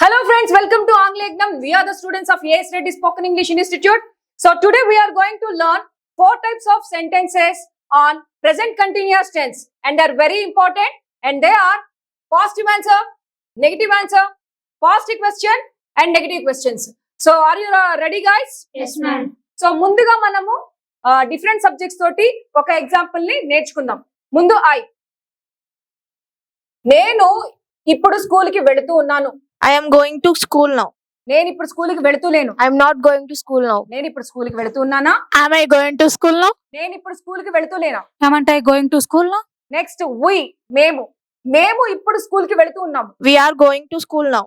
Hello friends, welcome to Anglegnam. We are the students of A.S. Reddy Spoken English Institute. So today we are going to learn 4 types of sentences on present continuous tense, and they are very important, and they are positive answer, negative answer, positive question and negative questions. So are you ready guys? Yes ma'am. So ముందుగా మనము different subjects తోటి ఒక example ని నేర్చుకుందాం. ముందు నేను ఇప్పుడు school కి వెళుతూ ఉన్నాను. I am going to school now. నేను ఇప్పుడు స్కూల్ కి వెళుతూ లేను. I am not going to school now. నేను ఇప్పుడు స్కూల్ కి వెళుతూ ఉన్నానా? Am I going to school now? నేను ఇప్పుడు స్కూల్ కి వెళుతూ లేనా? Haven't I going to school now? Next మేము ఇప్పుడు స్కూల్ కి వెళుతూ ఉన్నాము. We are going to school now.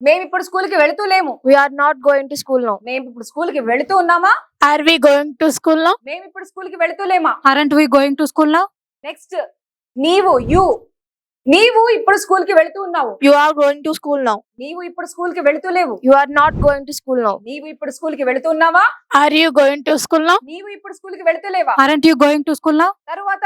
మేము ఇప్పుడు స్కూల్ కి వెళుతూ లేము. We are not going to school now. మేము ఇప్పుడు స్కూల్ కి వెళుతూ ఉన్నామా? Are we going to school now? మేము ఇప్పుడు స్కూల్ కి వెళుతూ లేమా? Aren't we going to school now? Next నీవు ఇప్పుడు స్కూల్ కి వెళుతూ ఉన్నావు. You are going to school now. నీవు ఇప్పుడు స్కూల్ కి వెళుతూ లేవు. You are not going to school now. నీవు ఇప్పుడు స్కూల్ కి వెళుతూ ఉన్నావా? Are you going to school now? నీవు ఇప్పుడు స్కూల్ కి వెళుతూ లేవా? Aren't you going to school now? తరువాత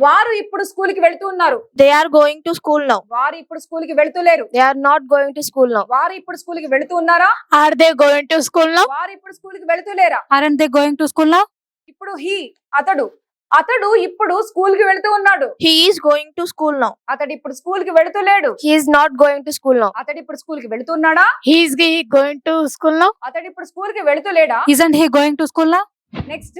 వారు ఇప్పుడు స్కూల్ కి వెళుతూ ఉన్నారు. They are going to school now. వారు ఇప్పుడు స్కూల్ కి వెళుతూ లేరు. They are not going to school now. వారు ఇప్పుడు స్కూల్ కి వెళుతూ ఉన్నారా? Are they going to school now? వారు ఇప్పుడు స్కూల్ కి వెళుతూ లేరా? Aren't they going to school now? ఇప్పుడు అతడు ఇప్పుడు స్కూల్ కి వెళుతూ ఉన్నాడు. He is going to school now. అతడు ఇప్పుడు స్కూల్ కి వెళుతూ లేడు. He is not going to school now. అతడు ఇప్పుడు స్కూల్ కి వెళుతున్నాడా? He is going to school now. అతడు ఇప్పుడు స్కూల్ కి వెళుతూ లేడా? Isn't he going to school now? Next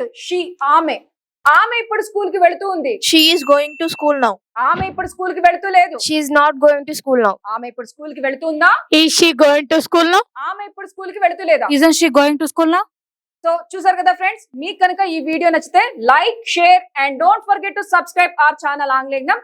ఆమె ఇప్పుడు స్కూల్ కి వెళుతూ ఉంది. She is going to school now. ఆమె ఇప్పుడు స్కూల్ కి వెళుతూ లేదు. She is not going to school now. ఆమె ఇప్పుడు స్కూల్ కి వెళుతుందా? Is she going to school now? ఆమె ఇప్పుడు స్కూల్ కి వెళుతూ లేదా? Isn't she going to school now? So చూసారు కదా ఫ్రెండ్స్, మీకు కనుక ఈ వీడియో నచ్చితే like, share and don't forget to subscribe our channel ఆంగ్లేగ్నం.